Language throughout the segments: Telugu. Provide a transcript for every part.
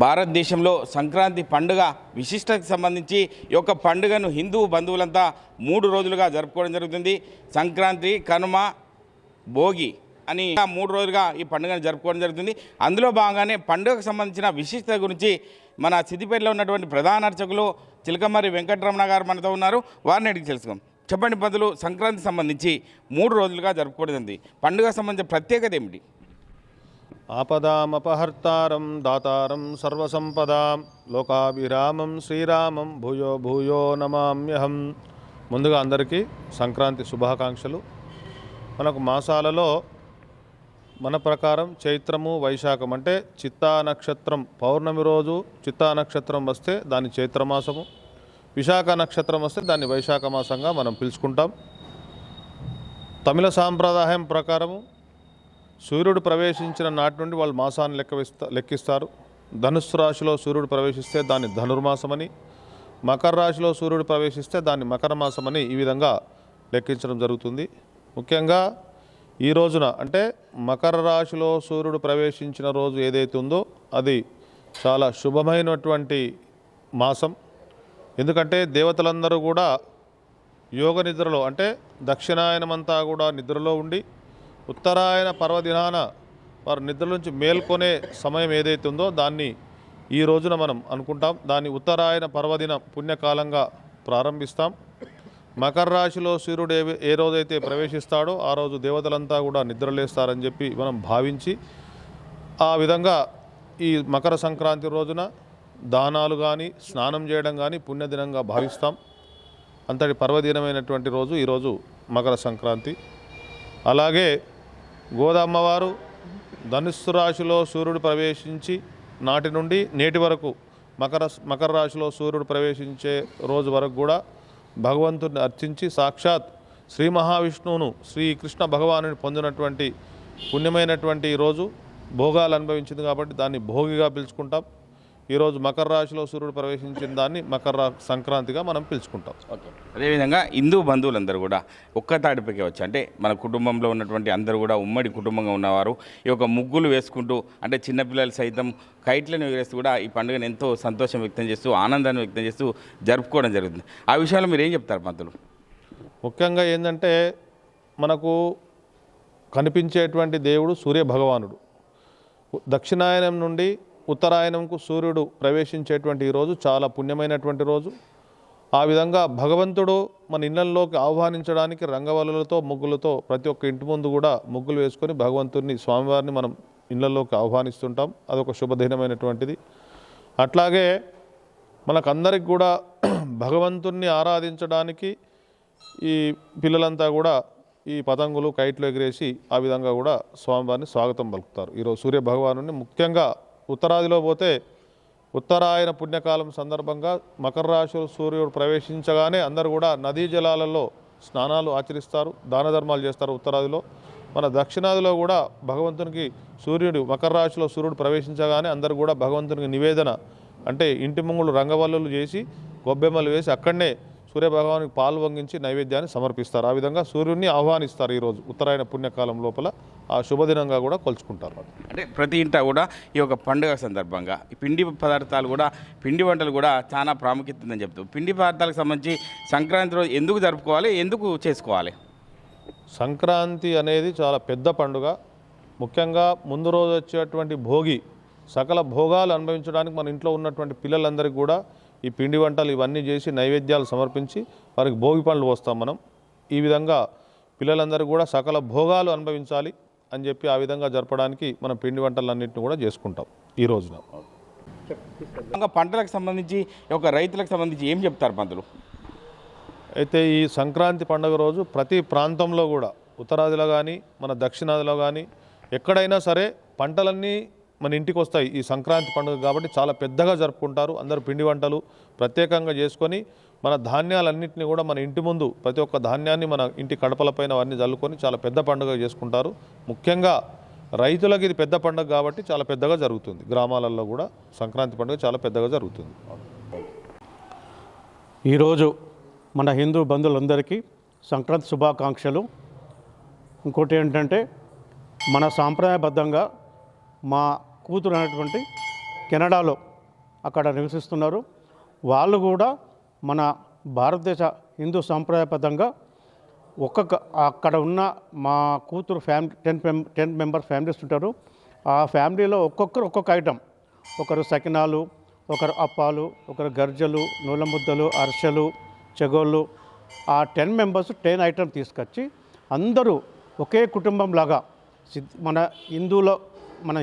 భారతదేశంలో సంక్రాంతి పండుగ విశిష్టతకు సంబంధించి ఈ యొక్క పండుగను హిందూ బంధువులంతా 3 రోజులుగా జరుపుకోవడం జరుగుతుంది. సంక్రాంతి, కనుమ, భోగి అని 3 రోజులుగా ఈ పండుగను జరుపుకోవడం జరుగుతుంది. అందులో భాగంగానే పండుగకు సంబంధించిన విశిష్టత గురించి మన సిద్దిపేటలో ఉన్నటువంటి ప్రధాన అర్చకులు చిలకమర్రి వెంకటరమణ గారు మనతో ఉన్నారు. వారిని అడిగి తెలుసుకుందాం. చెప్పండి పంతులు, సంక్రాంతికి సంబంధించి 3 రోజులుగా జరుపుకోవడం జరిగింది. పండుగకు సంబంధించిన ప్రత్యేకత ఏమిటి? ఆపదామపహర్తారం దాతారం సర్వసంపదాం లోకాభిరామం శ్రీరామం భూయో భూయో నమామ్యహం. ముందుగా అందరికీ సంక్రాంతి శుభాకాంక్షలు. మనకు మాసాలలో మన ప్రకారం చైత్రము, వైశాఖం అంటే చిత్తా నక్షత్రం పౌర్ణమి రోజు చిత్తా నక్షత్రం వస్తే దాన్ని చైత్రమాసము, విశాఖ నక్షత్రం వస్తే దాన్ని వైశాఖ మాసంగా మనం పిలుచుకుంటాం. తమిళ సాంప్రదాయం ప్రకారము సూర్యుడు ప్రవేశించిన నాటి నుండి వాళ్ళు మాసాన్ని లెక్కిస్తారు. ధనుస్సు రాశిలో సూర్యుడు ప్రవేశిస్తే దాన్ని ధనుర్మాసమని, మకర రాశిలో సూర్యుడు ప్రవేశిస్తే దాన్ని మకర మాసమని ఈ విధంగా లెక్కించడం జరుగుతుంది. ముఖ్యంగా ఈ రోజున అంటే మకర రాశిలో సూర్యుడు ప్రవేశించిన రోజు ఏదైతే ఉందో అది చాలా శుభమైనటువంటి మాసం. ఎందుకంటే దేవతలందరూ కూడా యోగ నిద్రలో అంటే దక్షిణాయనమంతా కూడా నిద్రలో ఉండి ఉత్తరాయణ పర్వదినాన వారు నిద్ర నుంచి మేల్కొనే సమయం ఏదైతే ఉందో దాన్ని ఈ రోజున మనం అనుకుంటాం. దాన్ని ఉత్తరాయణ పర్వదిన పుణ్యకాలంగా ప్రారంభిస్తాం. మకర రాశిలో సూర్యుడు ఏ రోజైతే ప్రవేశిస్తాడో ఆ రోజు దేవతలంతా కూడా నిద్రలేస్తారని చెప్పి మనం భావించి ఆ విధంగా ఈ మకర సంక్రాంతి రోజున దానాలు కానీ స్నానం చేయడం కానీ పుణ్యదినంగా భావిస్తాం. అంతటి పర్వదినమైనటువంటి రోజు ఈరోజు మకర సంక్రాంతి. అలాగే గోదమ్మవారు ధనుస్సు రాశిలో సూర్యుడు ప్రవేశించి నాటి నుండి నేటి వరకు మకర రాశిలో సూర్యుడు ప్రవేశించే రోజు వరకు కూడా భగవంతుడిని అర్చించి సాక్షాత్ శ్రీ మహావిష్ణువును శ్రీకృష్ణ భగవానుని పొందినటువంటి పుణ్యమైనటువంటి ఈరోజు భోగాలు అనుభవించింది కాబట్టి దాన్ని భోగిగా పిలుచుకుంటాం. ఈరోజు మకర రాశిలో సూర్యుడు ప్రవేశించిన దాన్ని మకర సంక్రాంతిగా మనం పిలుచుకుంటాం. అదేవిధంగా హిందూ బంధువులందరూ కూడా ఒక్క తాడిపైకి వచ్చి అంటే మన కుటుంబంలో ఉన్నటువంటి అందరూ కూడా ఉమ్మడి కుటుంబంగా ఉన్నవారు ఈ యొక్క ముగ్గులు వేసుకుంటూ అంటే చిన్నపిల్లలు సైతం కైట్లను ఎగరేస్తూ కూడా ఈ పండుగను ఎంతో సంతోషం వ్యక్తం చేస్తూ ఆనందాన్ని వ్యక్తం చేస్తూ జరుపుకోవడం జరుగుతుంది. ఆ విషయంలో మీరు ఏం చెప్తారు పంతులు? ముఖ్యంగా ఏంటంటే మనకు కనిపించేటువంటి దేవుడు సూర్య భగవానుడు. దక్షిణాయనం నుండి ఉత్తరాయణంకు సూర్యుడు ప్రవేశించేటువంటి ఈ రోజు చాలా పుణ్యమైనటువంటి రోజు. ఆ విధంగా భగవంతుడు మన ఇళ్లలోకి ఆహ్వానించడానికి రంగవల్లులతో ముగ్గులతో ప్రతి ఒక్క ఇంటి ముందు కూడా ముగ్గులు వేసుకొని భగవంతుడిని స్వామివారిని మనం ఇళ్లలోకి ఆహ్వానిస్తుంటాం. అదొక శుభదినమైనటువంటిది. అట్లాగే మనకందరికి కూడా భగవంతుణ్ణి ఆరాధించడానికి ఈ పిల్లలంతా కూడా ఈ పతంగులు కైట్లు ఎగిరేసి ఆ విధంగా కూడా స్వామివారిని స్వాగతం పలుకుతారు. ఈరోజు సూర్య భగవాను ముఖ్యంగా ఉత్తరాదిలో పోతే ఉత్తరాయణ పుణ్యకాలం సందర్భంగా మకర రాశిలో సూర్యుడు ప్రవేశించగానే అందరూ కూడా నదీ జలాలలో స్నానాలు ఆచరిస్తారు, దాన ధర్మాలు చేస్తారు ఉత్తరాదిలో. మన దక్షిణాదిలో కూడా భగవంతునికి మకర రాశిలో సూర్యుడు ప్రవేశించగానే అందరూ కూడా భగవంతునికి నివేదన అంటే ఇంటి ముంగులు రంగవల్లులు చేసి గొబ్బెమ్మలు వేసి అక్కడనే సూర్యభగవానికి పాలు వంగించి నైవేద్యాన్ని సమర్పిస్తారు. ఆ విధంగా సూర్యుడిని ఆహ్వానిస్తారు. ఈరోజు ఉత్తరాయణ పుణ్యకాలం లోపల ఆ శుభదినంగా కూడా కొలుచుకుంటారు. అంటే ప్రతి ఇంట కూడా ఈ యొక్క పండుగ సందర్భంగా ఈ పిండి పదార్థాలు కూడా పిండి వంటలు కూడా చాలా ప్రాముఖ్యత ఉందని చెప్తారు. పిండి పదార్థాలకు సంబంధించి సంక్రాంతి రోజు ఎందుకు జరుపుకోవాలి, ఎందుకు చేసుకోవాలి? సంక్రాంతి అనేది చాలా పెద్ద పండుగ. ముఖ్యంగా ముందు రోజు వచ్చేటువంటి భోగి సకల భోగాలు అనుభవించడానికి మన ఇంట్లో ఉన్నటువంటి పిల్లలందరికీ కూడా ఈ పిండి వంటలు ఇవన్నీ చేసి నైవేద్యాలు సమర్పించి వారికి భోగి పండ్లు పోస్తాం మనం. ఈ విధంగా పిల్లలందరూ కూడా సకల భోగాలు అనుభవించాలి అని చెప్పి ఆ విధంగా జరపడానికి మనం పిండి వంటలన్నింటినీ కూడా చేసుకుంటాం ఈ రోజున. పంటలకు సంబంధించి ఒక రైతులకు సంబంధించి ఏం చెప్తారు పంతులు? అయితే ఈ సంక్రాంతి పండుగ రోజు ప్రతి ప్రాంతంలో కూడా ఉత్తరాదిలో కానీ మన దక్షిణాదిలో కానీ ఎక్కడైనా సరే పంటలన్నీ మన ఇంటికి వస్తాయి ఈ సంక్రాంతి పండుగ కాబట్టి చాలా పెద్దగా జరుపుకుంటారు. అందరూ పిండి వంటలు ప్రత్యేకంగా చేసుకొని మన ధాన్యాలన్నింటినీ కూడా మన ఇంటి ముందు ప్రతి ఒక్క ధాన్యాన్ని మన ఇంటి కడపలపైన అవన్నీ చల్లుకొని చాలా పెద్ద పండుగ చేసుకుంటారు. ముఖ్యంగా రైతులకు ఇది పెద్ద పండుగ కాబట్టి చాలా పెద్దగా జరుగుతుంది. గ్రామాలలో కూడా సంక్రాంతి పండుగ చాలా పెద్దగా జరుగుతుంది. ఈరోజు మన హిందూ బంధువులందరికీ సంక్రాంతి శుభాకాంక్షలు. ఇంకోటి ఏంటంటే మన సాంప్రదాయబద్ధంగా మా కూతురు అనేటువంటి కెనడాలో అక్కడ నివసిస్తున్నారు. వాళ్ళు కూడా మన భారతదేశ హిందూ సాంప్రదాయబద్ధంగా అక్కడ ఉన్న మా కూతురు ఫ్యామిలీ 10 మెంబర్ ఫ్యామిలీస్ ఉంటారు. ఆ ఫ్యామిలీలో ఒక్కొక్కరు ఒక్కొక్క ఐటెం, ఒకరు సకినాలు, ఒకరు అప్పాలు, ఒకరు గర్జలు, నూల ముద్దలు, అరిసెలు, చెగోళ్ళు, ఆ 10 మెంబర్స్ 10 ఐటెం తీసుకొచ్చి అందరూ ఒకే కుటుంబంలాగా మన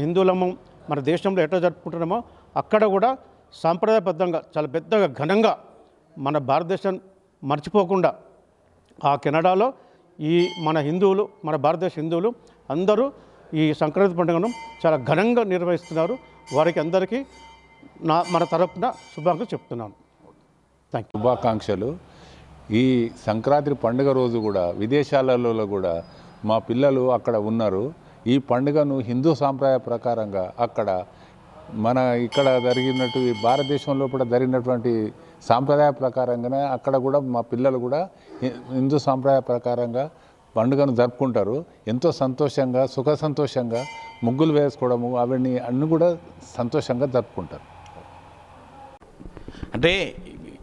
హిందువులము మన దేశంలో ఎట్లా జరుపుకుంటున్నామో అక్కడ కూడా సాంప్రదాయబద్ధంగా చాలా పెద్దగా ఘనంగా మన భారతదేశం మర్చిపోకుండా ఆ కెనడాలో మన భారతదేశ హిందువులు అందరూ ఈ సంక్రాంతి పండుగను చాలా ఘనంగా నిర్వహిస్తున్నారు. వారికి అందరికీ మన తరపున శుభాకాంక్షలు చెప్తున్నాను. Thank you. శుభాకాంక్షలు. ఈ సంక్రాంతి పండుగ రోజు కూడా విదేశాలలో కూడా మా పిల్లలు అక్కడ ఉన్నారు. ఈ పండుగను హిందూ సాంప్రదాయ ప్రకారంగా అక్కడ ఇక్కడ జరిగినట్టు భారతదేశంలో కూడా జరిగినటువంటి సాంప్రదాయ ప్రకారంగానే అక్కడ కూడా మా పిల్లలు కూడా హిందూ సాంప్రదాయ ప్రకారంగా పండుగను జరుపుకుంటారు. ఎంతో సంతోషంగా సుఖ సంతోషంగా ముగ్గులు వేసుకోవడము అవన్నీ అన్నీ కూడా సంతోషంగా జరుపుకుంటారు. అంటే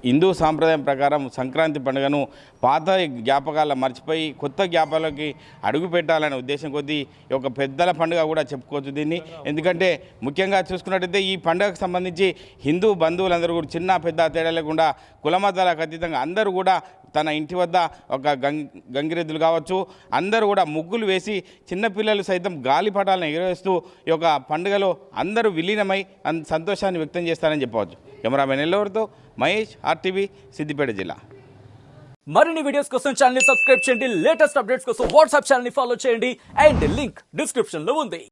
హిందూ సాంప్రదాయం ప్రకారం సంక్రాంతి పండుగను పాత జ్ఞాపకాల మర్చిపోయి కొత్త జ్ఞాపకాలకి అడుగు పెట్టాలనే ఉద్దేశం కొద్దీ ఒక పెద్దల పండుగ కూడా చెప్పుకోవచ్చు దీన్ని. ఎందుకంటే ముఖ్యంగా చూసుకున్నట్టయితే ఈ పండుగకు సంబంధించి హిందూ బంధువులందరూ కూడా చిన్న పెద్ద తేడా లేకుండా కులమతాలకు అతీతంగా అందరూ కూడా తన ఇంటి వద్ద ఒక గంగిరెద్దులు కావచ్చు అందరూ కూడా ముగ్గులు వేసి చిన్నపిల్లలు సైతం గాలిపటాలను ఎగరవేస్తూ ఈ యొక్క పండుగలో అందరూ విలీనమై సంతోషాన్ని వ్యక్తం చేస్తారని చెప్పవచ్చు. కెమెరామెన్ ఎల్లవరితో మహేష్, RTV, సిద్దిపేట జిల్లా. మరిన్ని వీడియోస్ కోసం ఛానల్ ని సబ్స్క్రైబ్ చేయండి. లేటెస్ట్ అప్డేట్స్ కోసం వాట్సాప్ ఛానల్ ని ఫాలో చేయండి. అండ్ లింక్ డిస్క్రిప్షన్ లో ఉంది.